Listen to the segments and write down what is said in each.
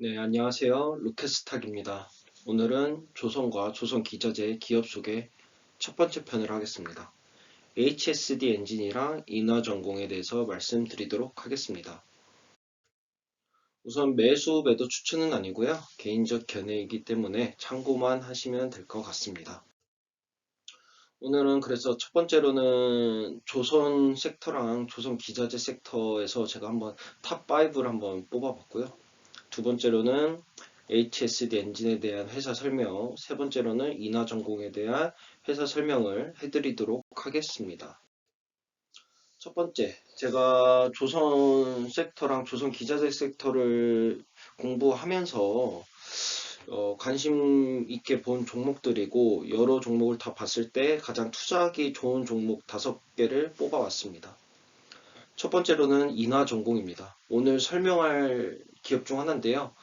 네, 안녕하세요. 루케스탁입니다. 오늘은 조선과 조선기자재 기업 소개 첫 번째 편을 하겠습니다. HSD 엔진이랑 인화 전공에 대해서 말씀드리도록 하겠습니다. 우선 매수 매도 추천은 아니고요. 개인적 견해이기 때문에 참고만 하시면 될 것 같습니다. 오늘은 그래서 첫 번째로는 조선 섹터랑 조선 기자재 섹터에서 제가 한번 탑5를 한번 뽑아봤고요. 두 번째로는 HSD 엔진에 대한 회사 설명, 세 번째로는 인하 전공에 대한 회사 설명을 해드리도록 하겠습니다. 첫 번째, 제가 조선 섹터랑 조선 기자재 sek터를 공부하면서 관심 있게 본 종목들이고 여러 종목을 다 봤을 때 가장 투자하기 좋은 종목 5개를 뽑아왔습니다. 첫 번째로는 인하 전공입니다. 오늘 설명할 기업 중 하나인데요.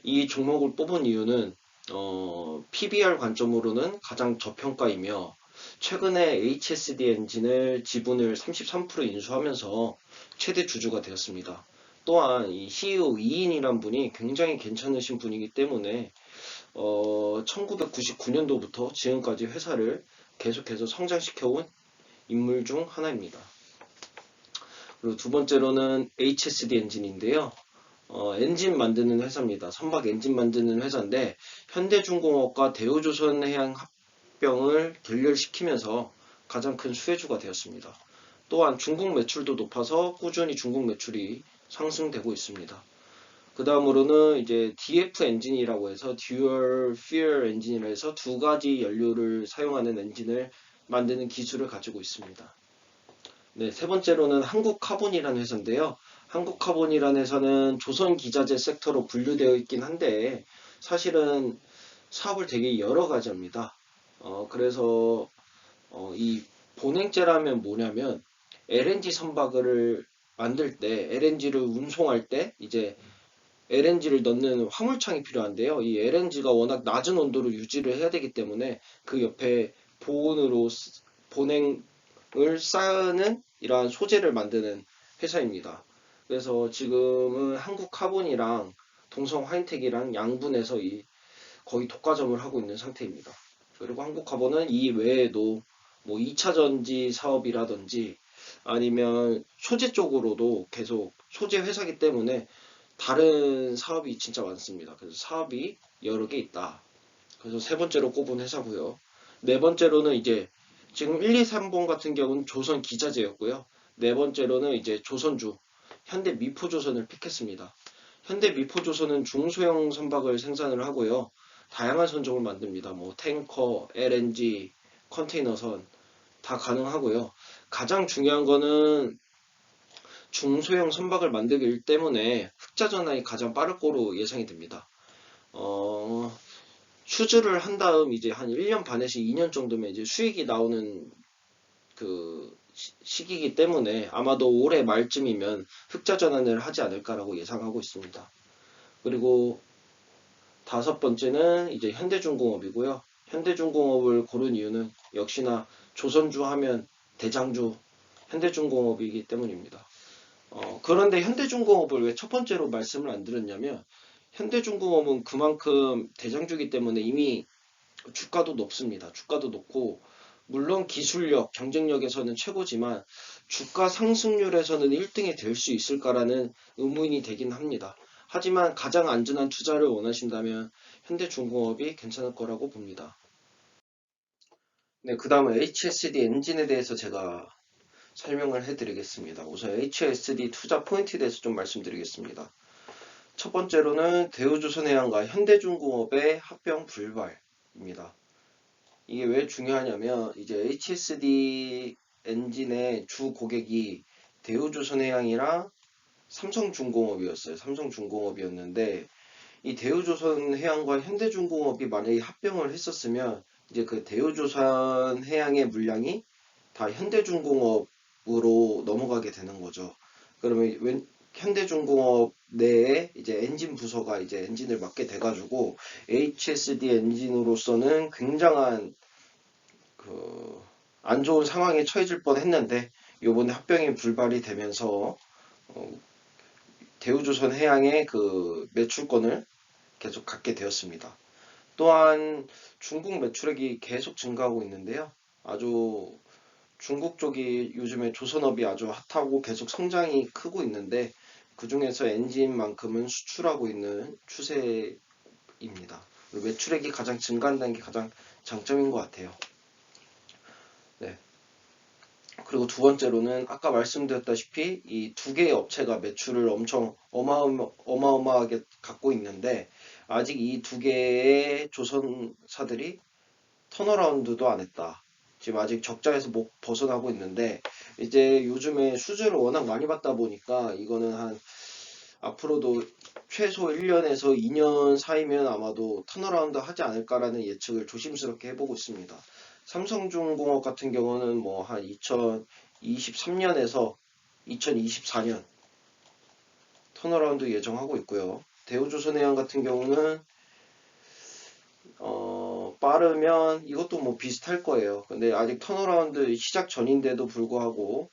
이 종목을 뽑은 이유는 PBR 관점으로는 가장 저평가이며 최근에 HSD 엔진을 지분을 33% 인수하면서 최대 주주가 되었습니다. 또한 이 CEO 이인이란 분이 굉장히 괜찮으신 분이기 때문에 1999년도부터 지금까지 회사를 계속해서 성장시켜온 인물 중 하나입니다. 그리고 두 번째로는 HSD 엔진인데요. 엔진 만드는 회사입니다. 선박 엔진 만드는 회사인데 현대중공업과 대우조선해양 합병을 결렬시키면서 가장 큰 수혜주가 되었습니다. 또한 중국 매출도 높아서 꾸준히 중국 매출이 상승되고 있습니다. 그 다음으로는 이제 DF 엔진이라고 해서 Dual Fuel 엔진이라 해서 두 가지 연료를 사용하는 엔진을 만드는 기술을 가지고 있습니다. 네, 세 번째로는 한국카본이라는 회사인데요. 한국카본이라는 회사는 조선기자재 섹터로 분류되어 있긴 한데 사실은 사업을 되게 여러 가지 합니다. 그래서 이 본행제라면 뭐냐면 LNG 선박을 만들 때 LNG를 운송할 때 이제 LNG를 넣는 화물창이 필요한데요. 이 LNG가 워낙 낮은 온도로 유지를 해야 되기 때문에 그 옆에 보온으로 본행 을 쌓는 이러한 소재를 만드는 회사입니다. 그래서 지금은 한국카본이랑 동성 화인텍이랑 양분해서 거의 독과점을 하고 있는 상태입니다. 그리고 한국카본은 이 외에도 뭐 2차 전지 사업이라든지 아니면 소재 쪽으로도 계속 소재 회사기 때문에 다른 사업이 진짜 많습니다. 그래서 사업이 여러 개 있다. 그래서 세 번째로 꼽은 회사고요. 네 번째로는 이제 지금 1, 2, 3번 같은 경우는 조선 기자재였고요. 네 번째로는 이제 조선주 현대 미포조선을 픽했습니다. 현대 미포조선은 중소형 선박을 생산을 하고요. 다양한 선종을 만듭니다. 뭐 탱커, LNG, 컨테이너선 다 가능하고요. 가장 중요한 거는 중소형 선박을 만들기 때문에 흑자 전환이 가장 빠를 거로 예상이 됩니다. 수주를 한 다음 이제 한 1년 반에서 2년 정도면 이제 수익이 나오는 그 시기이기 때문에 아마도 올해 말쯤이면 흑자 전환을 하지 않을까라고 예상하고 있습니다. 그리고 다섯 번째는 이제 현대중공업이고요. 현대중공업을 고른 이유는 역시나 조선주 하면 대장주 현대중공업이기 때문입니다. 그런데 현대중공업을 왜 첫 번째로 말씀을 안 드렸냐면 현대중공업은 그만큼 대장주기 때문에 이미 주가도 높습니다. 주가도 높고 물론 기술력, 경쟁력에서는 최고지만 주가 상승률에서는 1등이 될 수 있을까라는 의문이 되긴 합니다. 하지만 가장 안전한 투자를 원하신다면 현대중공업이 괜찮을 거라고 봅니다. 네, 그 다음은 HSD 엔진에 대해서 제가 설명을 해드리겠습니다. 우선 HSD 투자 포인트에 대해서 좀 말씀드리겠습니다. 첫 번째로는 대우조선해양과 현대중공업의 합병 불발입니다. 이게 왜 중요하냐면 이제 HSD 엔진의 주 고객이 대우조선해양이랑 삼성중공업이었어요. 삼성중공업이었는데 이 대우조선해양과 현대중공업이 만약에 합병을 했었으면 이제 그 대우조선해양의 물량이 다 현대중공업으로 넘어가게 되는 거죠. 그러면 현대중공업 내에 이제 엔진 부서가 이제 엔진을 맡게 돼가지고 HSD 엔진으로서는 굉장한 그 안 좋은 상황에 처해질 뻔했는데 요번에 합병이 불발이 되면서 어, 대우조선 해양의 그 매출권을 계속 갖게 되었습니다. 또한 중국 매출액이 계속 증가하고 있는데요. 아주 중국 쪽이 요즘에 조선업이 아주 핫하고 계속 성장이 크고 있는데 그 중에서 엔진만큼은 수출하고 있는 추세입니다. 매출액이 가장 증가한다는 게 가장 장점인 것 같아요. 네. 그리고 두 번째로는 아까 말씀드렸다시피 이 두 개의 업체가 매출을 엄청 어마어마하게 갖고 있는데 아직 이 두 개의 조선사들이 턴어라운드도 안 했다. 지금 아직 적자에서 못 벗어나고 있는데 이제 요즘에 수주를 워낙 많이 받다 보니까 이거는 한 앞으로도 최소 1년에서 2년 사이면 아마도 턴어라운드 하지 않을까라는 예측을 조심스럽게 해보고 있습니다. 삼성중공업 같은 경우는 뭐 한 2023년에서 2024년 턴어라운드 예정하고 있고요. 대우조선해양 같은 경우는 빠르면 이것도 뭐 비슷할 거예요. 근데 아직 턴어라운드 시작 전인데도 불구하고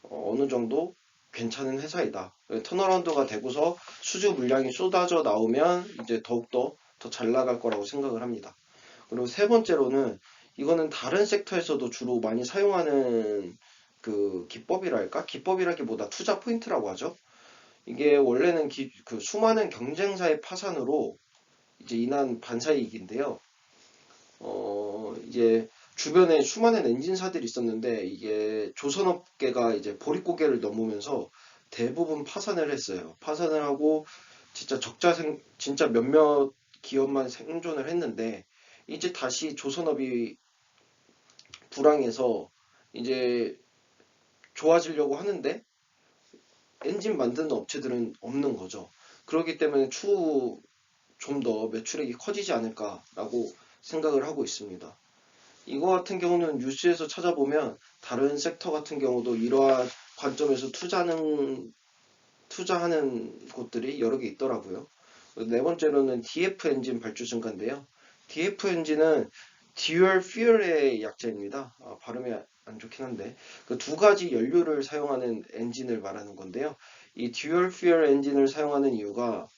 어느 정도 괜찮은 회사이다. 턴어라운드가 되고서 수주 물량이 쏟아져 나오면 이제 더욱더 더 잘 나갈 거라고 생각을 합니다. 그리고 세 번째로는 이거는 다른 섹터에서도 주로 많이 사용하는 그 기법이랄까? 기법이라기보다 투자 포인트라고 하죠. 이게 원래는 그 수많은 경쟁사의 파산으로 이제 인한 반사이익인데요. 이제 주변에 수많은 엔진사들이 있었는데 이게 조선업계가 이제 보릿고개를 넘으면서 대부분 파산을 했어요. 파산을 하고 진짜 몇몇 기업만 생존을 했는데 이제 다시 조선업이 불황해서 이제 좋아지려고 하는데 엔진 만드는 업체들은 없는 거죠. 그렇기 때문에 추후 좀 더 매출액이 커지지 않을까라고 생각을 하고 있습니다. 이거 같은 경우는 뉴스에서 찾아보면 다른 섹터 같은 경우도 이러한 관점에서 투자하는 곳들이 여러 개 있더라고요. 네 번째로는 DF 엔진 발주 증가인데요. DF 엔진은 Dual Fuel의 약자입니다. 발음이 안 좋긴 한데 그 두 가지 연료를 사용하는 엔진을 말하는 건데요. 이 Dual Fuel 엔진을 사용하는 이유가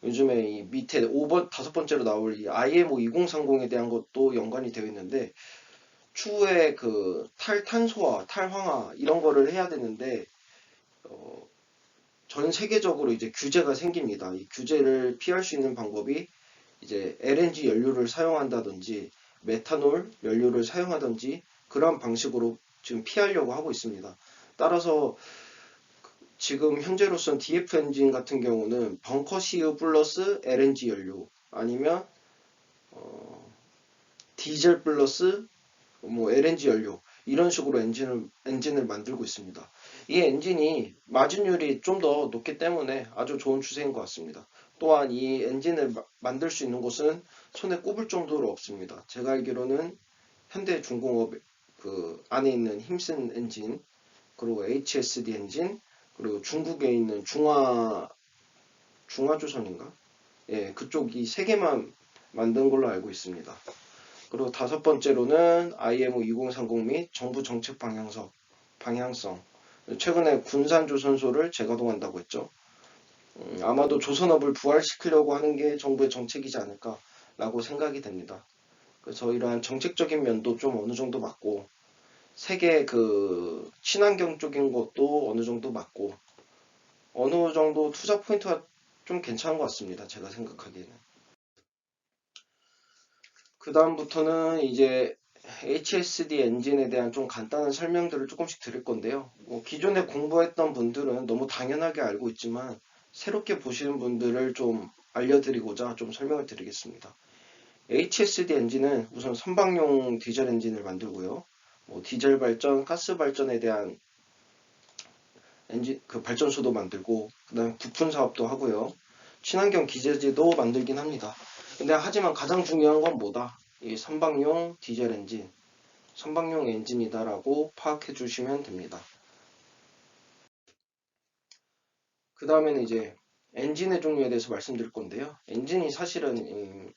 요즘에 이 밑에 5번, 다섯 번째로 나올 이 IMO 2030에 대한 것도 연관이 되어 있는데 추후에 그 탈탄소화, 탈황화 이런 거를 해야 되는데 전 세계적으로 이제 규제가 생깁니다. 이 규제를 피할 수 있는 방법이 이제 LNG 연료를 사용한다든지 메탄올 연료를 사용하든지 그런 방식으로 지금 피하려고 하고 있습니다. 따라서 지금 현재로선 DF 엔진 같은 경우는 벙커 CU 플러스 LNG 연료 아니면 디젤 플러스 뭐 LNG 연료 이런 식으로 엔진을 만들고 있습니다. 이 엔진이 마진율이 좀 더 높기 때문에 아주 좋은 추세인 것 같습니다. 또한 이 엔진을 만들 수 있는 곳은 손에 꼽을 정도로 없습니다. 제가 알기로는 현대중공업 그 안에 있는 힘센 엔진 그리고 HSD 엔진 그리고 중국에 있는 중화조선인가? 예, 그쪽이 세 개만 만든 걸로 알고 있습니다. 그리고 다섯 번째로는 IMO 2030 및 정부 정책 방향성. 최근에 군산조선소를 재가동한다고 했죠. 아마도 조선업을 부활시키려고 하는 게 정부의 정책이지 않을까라고 생각이 됩니다. 그래서 이러한 정책적인 면도 좀 어느 정도 맞고 세계 그 친환경 쪽인 것도 어느 정도 맞고 어느 정도 투자 포인트가 좀 괜찮은 것 같습니다. 제가 생각하기에는. 그 다음부터는 이제 HSD 엔진에 대한 좀 간단한 설명들을 조금씩 드릴 건데요. 기존에 공부했던 분들은 너무 당연하게 알고 있지만 새롭게 보시는 분들을 좀 알려드리고자 좀 설명을 드리겠습니다. HSD 엔진은 우선 선박용 디젤 엔진을 만들고요. 디젤 발전, 가스 발전에 대한 엔진 그 발전소도 만들고 그다음에 부품 사업도 하고요. 친환경 기재지도 만들긴 합니다. 근데 하지만 가장 중요한 건 뭐다? 이 선박용 디젤 엔진, 선박용 엔진이다라고 파악해 주시면 됩니다. 그 다음에는 이제 엔진의 종류에 대해서 말씀드릴 건데요. 엔진이 사실은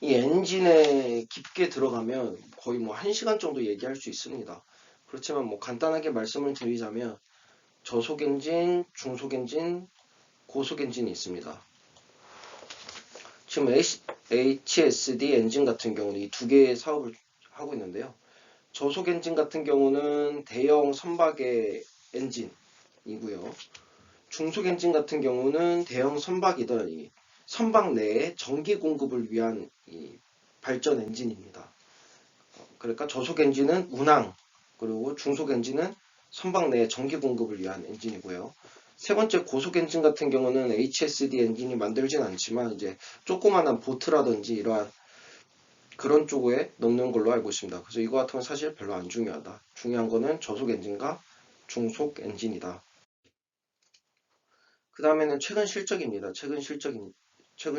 이 엔진에 깊게 들어가면 거의 뭐 1시간 정도 얘기할 수 있습니다. 그렇지만 뭐 간단하게 말씀을 드리자면 저속 엔진, 중속 엔진, 고속 엔진이 있습니다. 지금 HSD 엔진 같은 경우는 이 두 개의 사업을 하고 있는데요. 저속 엔진 같은 경우는 대형 선박의 엔진이고요. 중속 엔진 같은 경우는 대형 선박이던 이 선박 내에 전기 공급을 위한 이 발전 엔진입니다. 그러니까 저속 엔진은 운항, 그리고 중속 엔진은 선박 내에 전기 공급을 위한 엔진이고요. 세 번째 고속 엔진 같은 경우는 HSD 엔진이 만들진 않지만 이제 조그만한 보트라든지 이러한 그런 쪽에 넣는 걸로 알고 있습니다. 그래서 이거 같은 건 사실 별로 안 중요하다. 중요한 거는 저속 엔진과 중속 엔진이다. 그 다음에는 최근 실적입니다. 최근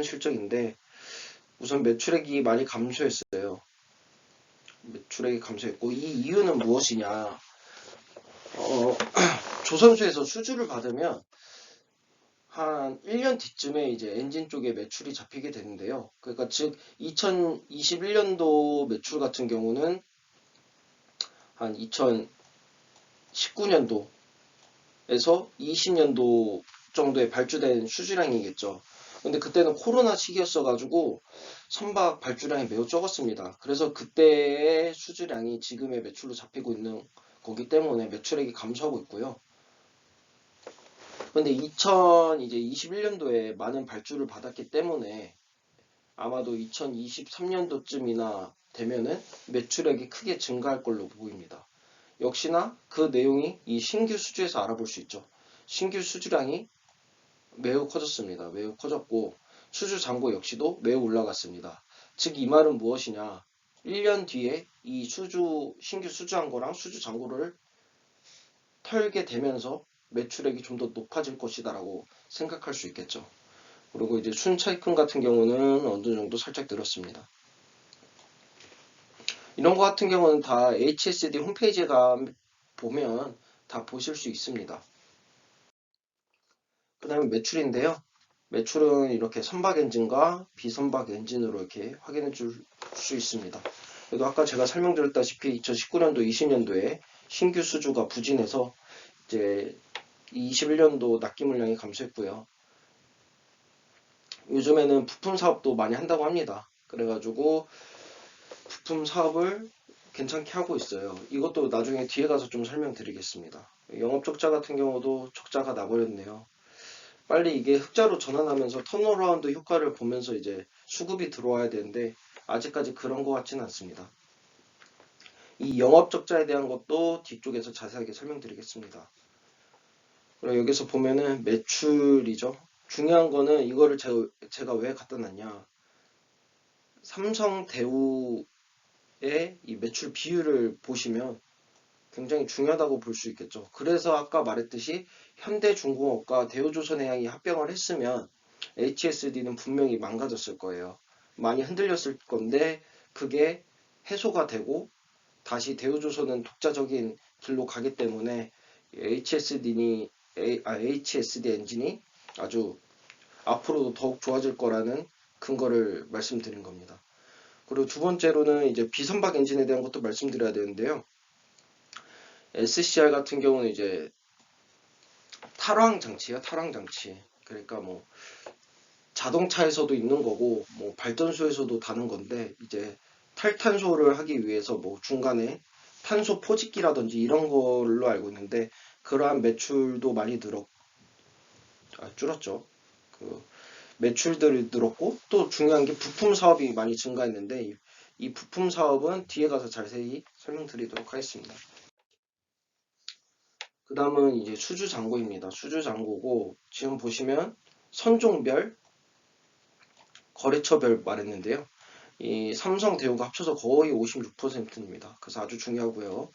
실적인데 우선 매출액이 많이 감소했어요. 매출액이 감소했고 이 이유는 무엇이냐? 조선소에서 수주를 받으면 한 1년 뒤쯤에 이제 엔진 쪽에 매출이 잡히게 되는데요. 그러니까 즉 2021년도 매출 같은 경우는 한 2019년도에서 20년도 정도에 발주된 수주량이겠죠. 근데 그때는 코로나 시기였어가지고 선박 발주량이 매우 적었습니다. 그래서 그때의 수주량이 지금의 매출로 잡히고 있는 거기 때문에 매출액이 감소하고 있고요. 근데 2021년도에 많은 발주를 받았기 때문에 아마도 2023년도쯤이나 되면은 매출액이 크게 증가할 걸로 보입니다. 역시나 그 내용이 이 신규 수주에서 알아볼 수 있죠. 신규 수주량이 매우 커졌습니다. 매우 커졌고 수주 잔고 역시도 매우 올라갔습니다. 즉 이 말은 무엇이냐? 1년 뒤에 이 신규 수주한 거랑 수주 잔고를 털게 되면서 매출액이 좀 더 높아질 것이다라고 생각할 수 있겠죠. 그리고 이제 순차입금 같은 경우는 어느 정도 살짝 늘었습니다. 이런 거 같은 경우는 다 HSD 홈페이지에 보면 다 보실 수 있습니다. 그 다음에 매출인데요. 매출은 이렇게 선박 엔진과 비선박 엔진으로 이렇게 확인해 줄 수 있습니다. 그래도 아까 제가 설명드렸다시피 2019년도, 20년도에 신규 수주가 부진해서 이제 21년도 납기 물량이 감소했고요. 요즘에는 부품 사업도 많이 한다고 합니다. 그래가지고 부품 사업을 괜찮게 하고 있어요. 이것도 나중에 뒤에 가서 좀 설명드리겠습니다. 영업 적자 같은 경우도 적자가 나버렸네요. 빨리 이게 흑자로 전환하면서 턴어라운드 효과를 보면서 이제 수급이 들어와야 되는데 아직까지 그런 것 같지는 않습니다. 이 영업 적자에 대한 것도 뒤쪽에서 자세하게 설명드리겠습니다. 그리고 여기서 보면은 매출이죠. 중요한 거는 이거를 제가 왜 갖다 놨냐. 삼성 대우의 이 매출 비율을 보시면 굉장히 중요하다고 볼 수 있겠죠. 그래서 아까 말했듯이 현대중공업과 대우조선해양이 합병을 했으면 HSD는 분명히 망가졌을 거예요. 많이 흔들렸을 건데 그게 해소가 되고 다시 대우조선은 독자적인 길로 가기 때문에 HSD 엔진이 아주 앞으로도 더욱 좋아질 거라는 근거를 말씀드린 겁니다. 그리고 두 번째로는 이제 비선박 엔진에 대한 것도 말씀드려야 되는데요. SCR 같은 경우는 이제 탈황 장치야, 탈황 장치. 그러니까 뭐 자동차에서도 있는 거고 뭐 발전소에서도 다는 건데 이제 탈탄소를 하기 위해서 뭐 중간에 탄소 포집기라든지 이런 걸로 알고 있는데 그러한 매출도 많이 줄었죠. 그 매출들이 늘었고 또 중요한 게 부품 사업이 많이 증가했는데 이 부품 사업은 뒤에 가서 자세히 설명드리도록 하겠습니다. 그 다음은 이제 수주 잔고입니다. 수주 잔고고 지금 보시면 선종별, 거래처별 말했는데요. 이 삼성 대우가 합쳐서 거의 56%입니다. 그래서 아주 중요하고요.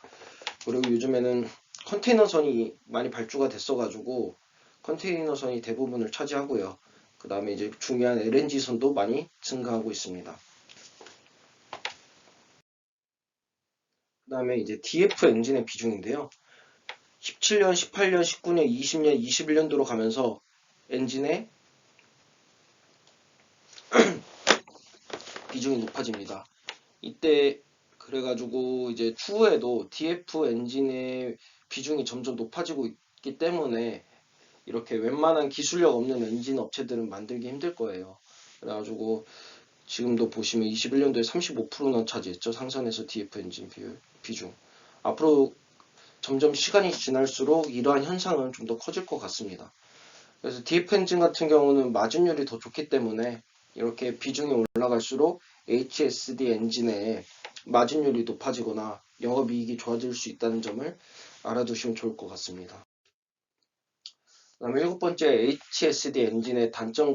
그리고 요즘에는 컨테이너선이 많이 발주가 됐어가지고 컨테이너선이 대부분을 차지하고요. 그 다음에 이제 중요한 LNG선도 많이 증가하고 있습니다. 그 다음에 이제 DF 엔진의 비중인데요. 17년, 18년, 19년, 20년, 21년도로 가면서 엔진의 비중이 높아집니다. 이때 그래가지고 이제 추후에도 DF 엔진의 비중이 점점 높아지고 있기 때문에 이렇게 웬만한 기술력 없는 엔진 업체들은 만들기 힘들 거예요. 그래가지고 지금도 보시면 21년도에 35%나 차지했죠. 상선에서 DF 엔진 비중. 앞으로 점점 시간이 지날수록 이러한 현상은 좀 더 커질 것 같습니다. 그래서 DF 엔진 같은 경우는 마진율이 더 좋기 때문에 이렇게 비중이 올라갈수록 HSD 엔진의 마진율이 높아지거나 영업이익이 좋아질 수 있다는 점을 알아두시면 좋을 것 같습니다. 그 다음에 7번째 HSD 엔진의 단점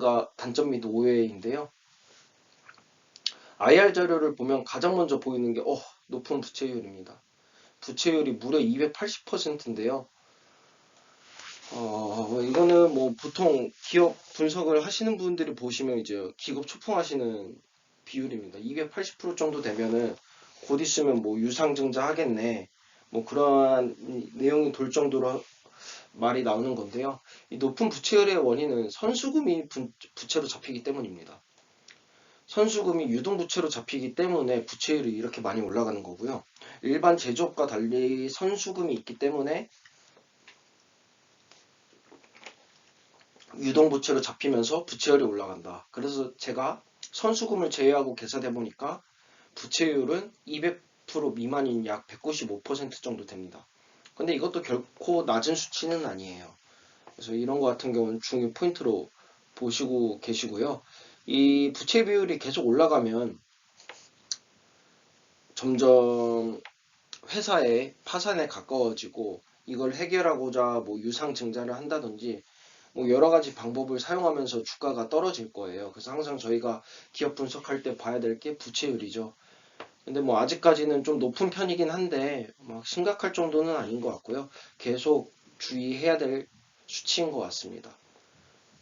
및 오해인데요. IR 자료를 보면 가장 먼저 보이는 게 높은 부채율입니다. 부채율이 무려 280%인데요. 이거는 뭐 보통 기업 분석을 하시는 분들이 보시면 이제 기급 초풍하시는 비율입니다. 280% 정도 되면은 곧 있으면 뭐 유상증자 하겠네. 뭐 그러한 내용이 돌 정도로 말이 나오는 건데요. 이 높은 부채율의 원인은 선수금이 부채로 잡히기 때문입니다. 선수금이 유동부채로 잡히기 때문에 부채율이 이렇게 많이 올라가는 거고요. 일반 제조업과 달리 선수금이 있기 때문에 유동부채로 잡히면서 부채율이 올라간다. 그래서 제가 선수금을 제외하고 계산해 보니까 부채율은 200% 미만인 약 195% 정도 됩니다. 근데 이것도 결코 낮은 수치는 아니에요. 그래서 이런 거 같은 경우는 중요 포인트로 보시고 계시고요. 이 부채 비율이 계속 올라가면 점점 회사의 파산에 가까워지고 이걸 해결하고자 뭐 유상증자를 한다든지 뭐 여러 가지 방법을 사용하면서 주가가 떨어질 거예요. 그래서 항상 저희가 기업 분석할 때 봐야 될 게 부채율이죠. 근데 뭐 아직까지는 좀 높은 편이긴 한데 막 심각할 정도는 아닌 것 같고요. 계속 주의해야 될 수치인 것 같습니다.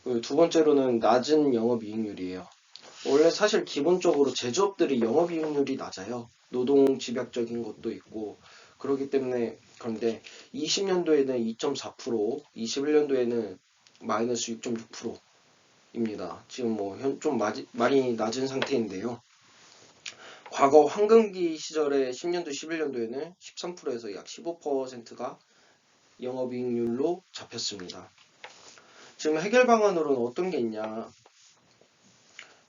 그리고 두 번째로는 낮은 영업이익률이에요. 원래 사실 기본적으로 제조업들이 영업이익률이 낮아요. 노동 집약적인 것도 있고 그렇기 때문에 그런데 20년도에는 2.4%, 21년도에는 마이너스 6.6%입니다. 지금 뭐 좀 많이 낮은 상태인데요. 과거 황금기 시절에 10년도, 11년도에는 13%에서 약 15%가 영업이익률로 잡혔습니다. 지금 해결 방안으로는 어떤 게 있냐?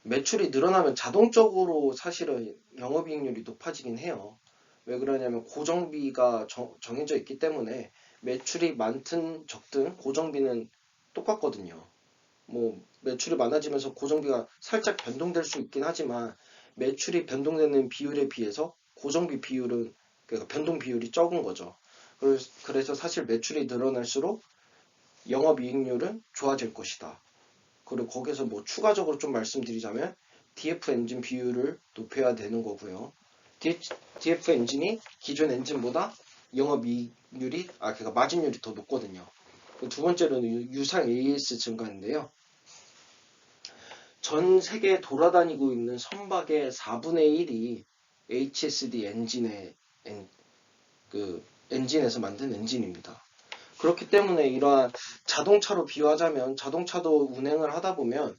매출이 늘어나면 자동적으로 사실은 영업이익률이 높아지긴 해요. 왜 그러냐면 고정비가 정해져 있기 때문에 매출이 많든 적든 고정비는 똑같거든요. 뭐 매출이 많아지면서 고정비가 살짝 변동될 수 있긴 하지만 매출이 변동되는 비율에 비해서 고정비 비율은 그러니까 변동 비율이 적은 거죠. 그래서 사실 매출이 늘어날수록 영업이익률은 좋아질 것이다. 그리고 거기서 뭐 추가적으로 좀 말씀드리자면 DF 엔진 비율을 높여야 되는 거고요. DF 엔진이 기존 엔진보다 영업이익률이 그러니까 마진율이 더 높거든요. 두 번째로는 유상 AS 증가인데요. 전 세계에 돌아다니고 있는 선박의 4분의 1이 HSD 엔진에서 만든 엔진입니다. 그렇기 때문에 이러한 자동차로 비유하자면 자동차도 운행을 하다 보면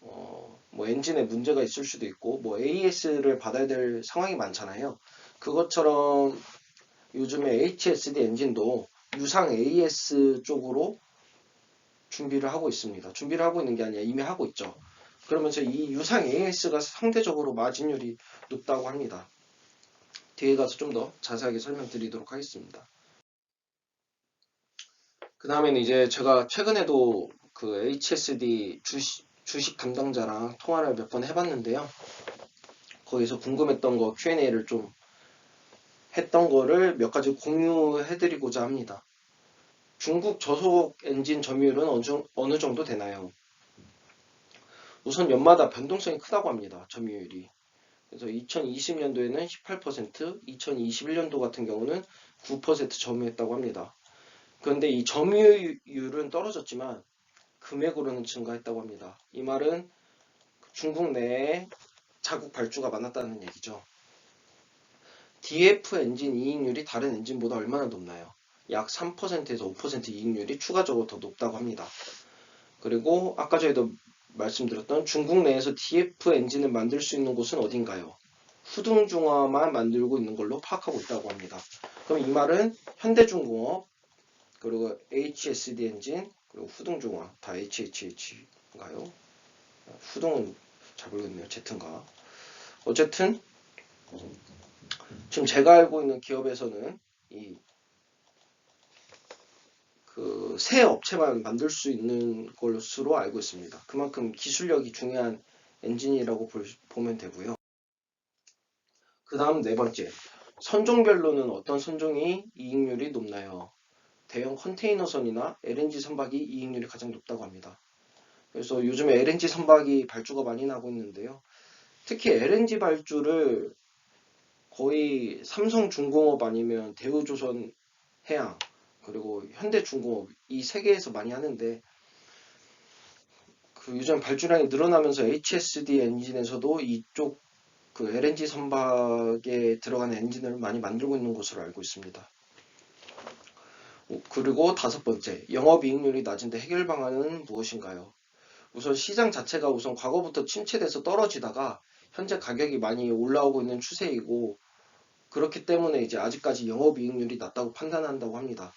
뭐 엔진에 문제가 있을 수도 있고 뭐 AS를 받아야 될 상황이 많잖아요. 그것처럼 요즘에 HSD 엔진도 유상 AS 쪽으로 준비를 하고 있습니다. 준비를 하고 있는 게 아니라 이미 하고 있죠. 그러면서 이 유상 AS가 상대적으로 마진율이 높다고 합니다. 뒤에 가서 좀 더 자세하게 설명드리도록 하겠습니다. 그 다음에는 이제 제가 최근에도 그 HSD 주식 담당자랑 통화를 몇 번 해봤는데요. 거기서 궁금했던 거 Q&A를 좀 했던 거를 몇 가지 공유해드리고자 합니다. 중국 저속 엔진 점유율은 어느 정도 되나요? 우선 연마다 변동성이 크다고 합니다. 점유율이. 그래서 2020년도에는 18%, 2021년도 같은 경우는 9% 점유했다고 합니다. 그런데 이 점유율은 떨어졌지만 금액으로는 증가했다고 합니다. 이 말은 중국 내에 자국 발주가 많았다는 얘기죠. DF 엔진 이익률이 다른 엔진보다 얼마나 높나요? 약 3%에서 5% 이익률이 추가적으로 더 높다고 합니다. 그리고 아까 저희도 말씀드렸던 중국 내에서 DF 엔진을 만들 수 있는 곳은 어딘가요? 후둥중화만 만들고 있는 걸로 파악하고 있다고 합니다. 그럼 이 말은 현대중공업, 그리고 HSD 엔진, 그리고 후등중화 다 HHH인가요? 후등은 잘 모르겠네요. Z인가. 어쨌든 지금 제가 알고 있는 기업에서는 이 그 새 업체만 만들 수 있는 것으로 알고 있습니다. 그만큼 기술력이 중요한 엔진이라고 보면 되고요. 그 다음 네 번째, 선종별로는 어떤 선종이 이익률이 높나요? 대형 컨테이너선이나 LNG 선박이 이익률이 가장 높다고 합니다. 그래서 요즘에 LNG 선박이 발주가 많이 나고 있는데요. 특히 LNG 발주를 거의 삼성중공업 아니면 대우조선해양 그리고 현대중공업 이 세 개에서 많이 하는데 그 요즘 발주량이 늘어나면서 HSD 엔진에서도 이쪽 그 LNG 선박에 들어가는 엔진을 많이 만들고 있는 것으로 알고 있습니다. 그리고 다섯 번째, 영업이익률이 낮은데 해결 방안은 무엇인가요? 우선 시장 자체가 우선 과거부터 침체돼서 떨어지다가 현재 가격이 많이 올라오고 있는 추세이고 그렇기 때문에 이제 아직까지 영업이익률이 낮다고 판단한다고 합니다.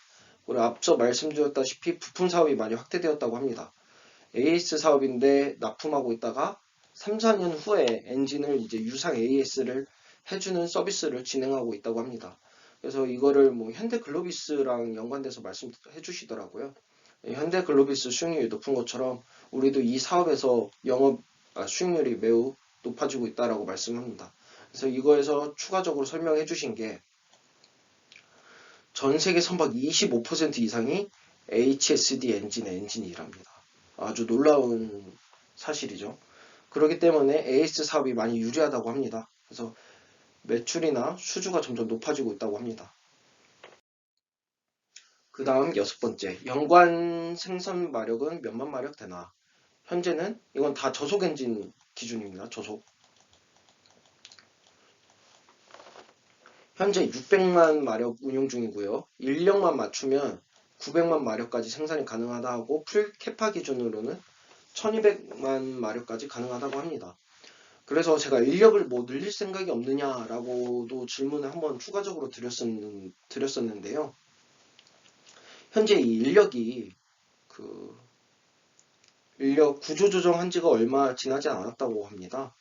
그리고 앞서 말씀드렸다시피 부품 사업이 많이 확대되었다고 합니다. AS 사업인데 납품하고 있다가 3, 4년 후에 엔진을 이제 유상 AS를 해주는 서비스를 진행하고 있다고 합니다. 그래서 이거를 뭐 현대글로비스랑 연관돼서 말씀해 주시더라고요. 현대글로비스 수익률이 높은 것처럼 우리도 이 사업에서 수익률이 매우 높아지고 있다라고 말씀합니다. 그래서 이거에서 추가적으로 설명해 주신 게 전 세계 선박 25% 이상이 HSD 엔진의 엔진이랍니다. 아주 놀라운 사실이죠. 그렇기 때문에 AS 사업이 많이 유리하다고 합니다. 그래서 매출이나 수주가 점점 높아지고 있다고 합니다. 그 다음 여섯 번째, 연관 생산 마력은 몇만 마력 되나? 현재는 이건 다 저속 엔진 기준입니다. 저속. 현재 600만 마력 운용 중이고요. 인력만 맞추면 900만 마력까지 생산이 가능하다 하고 풀 캐파 기준으로는 1200만 마력까지 가능하다고 합니다. 그래서 제가 인력을 뭐 늘릴 생각이 없느냐라고도 질문을 한번 추가적으로 드렸었는데요. 현재 이 인력이 그 인력 구조조정한 지가 얼마 지나지 않았다고 합니다.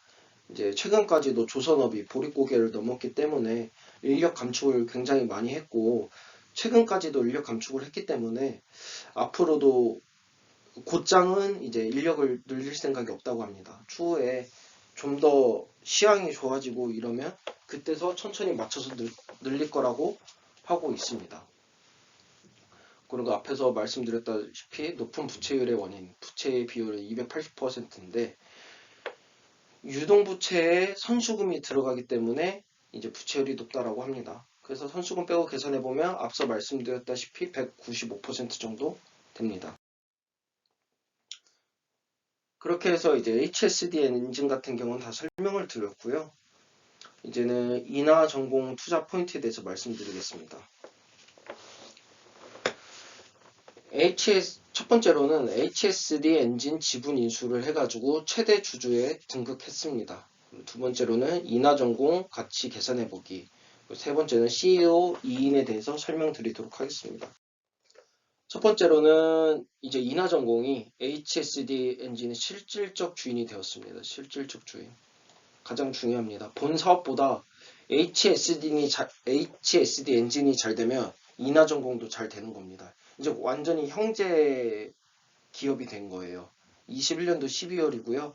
이제 최근까지도 조선업이 보릿고개를 넘었기 때문에 인력 감축을 굉장히 많이 했고 최근까지도 인력 감축을 했기 때문에 앞으로도 곧장은 이제 인력을 늘릴 생각이 없다고 합니다. 추후에 좀 더 시황이 좋아지고 이러면 그때서 천천히 맞춰서 늘릴 거라고 하고 있습니다. 그리고 앞에서 말씀드렸다시피 높은 부채율의 원인, 부채의 비율은 280%인데 유동부채에 선수금이 들어가기 때문에 이제 부채율이 높다라고 합니다. 그래서 선수금 빼고 계산해 보면 앞서 말씀드렸다시피 195% 정도 됩니다. 그렇게 해서 이제 HSD 엔진 같은 경우는 다 설명을 드렸고요. 이제는 인하 전공 투자 포인트에 대해서 말씀드리겠습니다. 첫 번째로는 HSD 엔진 지분 인수를 해가지고 최대 주주에 등극했습니다. 두 번째로는 인하 전공 가치 계산해보기. 세 번째는 CEO 2인에 대해서 설명드리도록 하겠습니다. 첫 번째로는 이제 인하 전공이 HSD 엔진의 실질적 주인이 되었습니다. 실질적 주인. 가장 중요합니다. 본 사업보다 HSD 엔진이 잘 되면 인하 전공도 잘 되는 겁니다. 이제 완전히 형제 기업이 된 거예요. 21년도 12월이고요.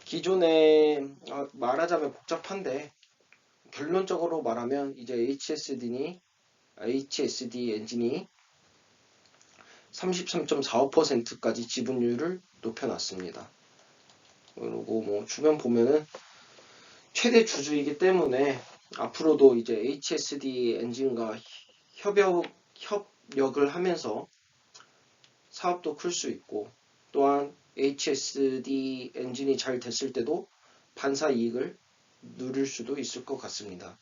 기존에 말하자면 복잡한데 결론적으로 말하면 이제 HSD 엔진이 33.45%까지 지분율을 높여놨습니다. 그리고 뭐 주변 보면은 최대 주주이기 때문에 앞으로도 이제 HSD 엔진과 협력을 하면서 사업도 클 수 있고 또한 HSD 엔진이 잘 됐을 때도 반사 이익을 누릴 수도 있을 것 같습니다.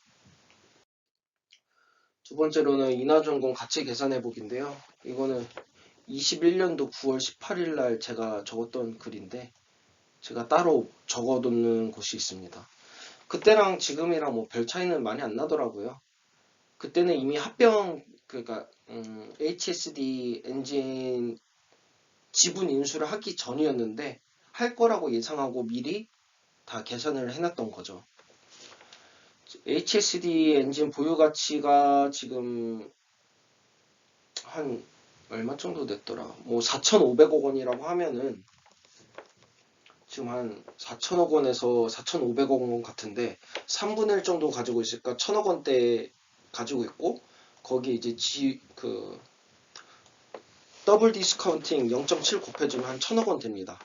두 번째로는 인하전공 가치 계산해 보기인데요. 이거는 21년도 9월 18일 날 제가 적었던 글인데 제가 따로 적어놓는 곳이 있습니다. 그때랑 지금이랑 뭐 별 차이는 많이 안 나더라고요. 그때는 이미 그러니까 HSD 엔진 지분 인수를 하기 전이었는데 할 거라고 예상하고 미리 다 계산을 해놨던 거죠. HSD 엔진 보유 가치가 지금 한 얼마 정도 됐더라. 뭐 4,500억 원이라고 하면은 지금 한 4천억 원에서 4,500억 원 같은데 3분의 1 정도 가지고 있으니까 1,000억 원대 가지고 있고 거기 이제 더블 디스카운팅 0.7 곱해주면 한 1,000억 원 됩니다.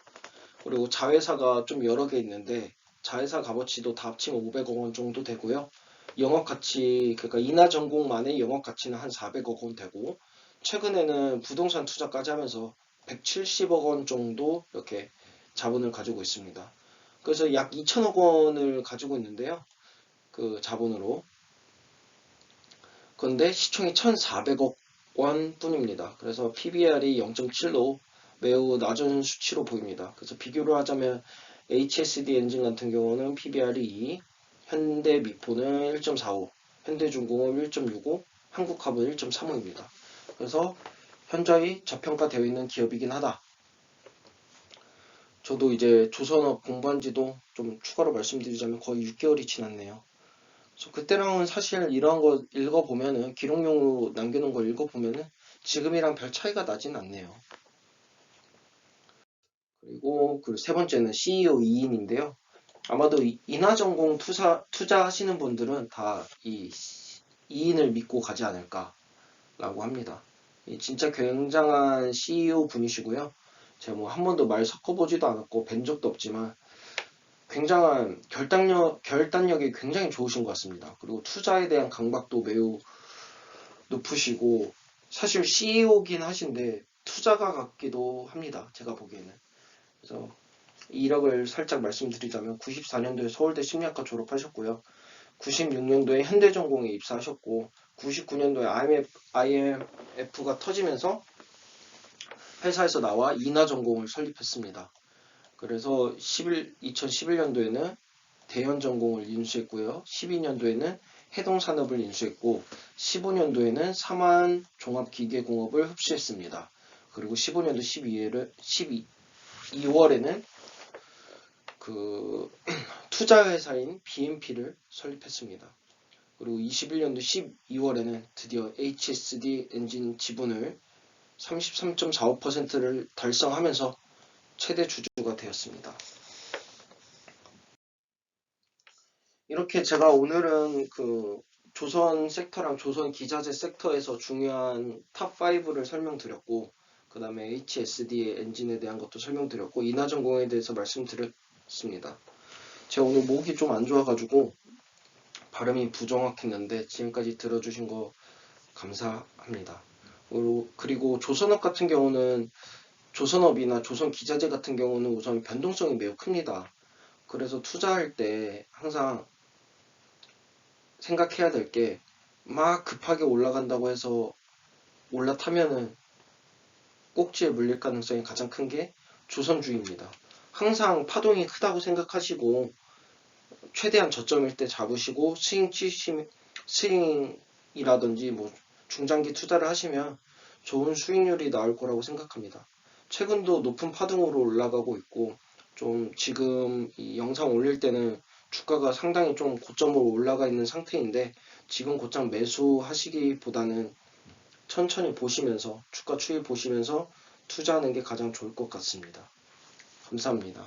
그리고 자회사가 좀 여러 개 있는데 자회사 값어치도 다 합치면 500억 원 정도 되고요. 영업가치 그러니까 인하전공만의 영업가치는 한 400억 원 되고 최근에는 부동산 투자까지 하면서 170억 원 정도 이렇게 자본을 가지고 있습니다. 그래서 약 2천억 원을 가지고 있는데요. 그 자본으로. 그런데 시총이 1,400억 원 뿐입니다. 그래서 PBR이 0.7로 매우 낮은 수치로 보입니다. 그래서 비교를 하자면 HSD 엔진 같은 경우는 PBR이 2, 현대미포는 1.45, 현대중공업 1.65, 한국화분 1.35입니다. 그래서 현저히 저평가되어 있는 기업이긴 하다. 저도 이제 조선업 공부한 지도 좀 추가로 말씀드리자면 거의 6개월이 지났네요. 그래서 그때랑은 사실 이런 거 읽어보면은 기록용으로 남겨놓은 걸 읽어보면은 지금이랑 별 차이가 나진 않네요. 그리고 그 세 번째는 CEO 2인인데요. 아마도 인하전공 투자하시는 분들은 다 이 2인을 믿고 가지 않을까라고 합니다. 진짜 굉장한 CEO 분이시고요. 제가 뭐 한 번도 말 섞어보지도 않았고 뵌 적도 없지만 굉장한 결단력이 굉장히 좋으신 것 같습니다. 그리고 투자에 대한 강박도 매우 높으시고 사실 CEO긴 하신데 투자가 같기도 합니다. 제가 보기에는. 그래서 이력을 살짝 말씀드리자면 94년도에 서울대 심리학과 졸업하셨고요. 96년도에 현대전공에 입사하셨고 99년도에 IMF가 터지면서 회사에서 나와 인하전공을 설립했습니다. 그래서 2011년도에는 대연전공을 인수했고요. 12년도에는 해동산업을 인수했고 15년도에는 삼한종합기계공업을 흡수했습니다. 그리고 15년도 12월에는 그 투자회사인 BMP를 설립했습니다. 그리고 21년도 12월에는 드디어 HSD 엔진 지분을 33.45%를 달성하면서 최대 주주가 되었습니다. 이렇게 제가 오늘은 그 조선 섹터랑 조선 기자재 섹터에서 중요한 탑5를 설명드렸고 그 다음에 HSD 엔진에 대한 것도 설명드렸고 인하전공에 대해서 말씀드렸습니다. 제가 오늘 목이 좀 안 좋아가지고 발음이 부정확했는데 지금까지 들어주신 거 감사합니다. 그리고 조선업 같은 경우는 조선업이나 조선기자재 같은 경우는 우선 변동성이 매우 큽니다. 그래서 투자할 때 항상 생각해야 될 게 막 급하게 올라간다고 해서 올라타면은 꼭지에 물릴 가능성이 가장 큰 게 조선주입니다. 항상 파동이 크다고 생각하시고 최대한 저점일 때 잡으시고 스윙이라든지 뭐 중장기 투자를 하시면 좋은 수익률이 나올 거라고 생각합니다. 최근도 높은 파동으로 올라가고 있고 좀 지금 이 영상 올릴 때는 주가가 상당히 좀 고점으로 올라가 있는 상태인데 지금 고점 매수하시기보다는 천천히 보시면서 주가 추이 보시면서 투자하는 게 가장 좋을 것 같습니다. 감사합니다.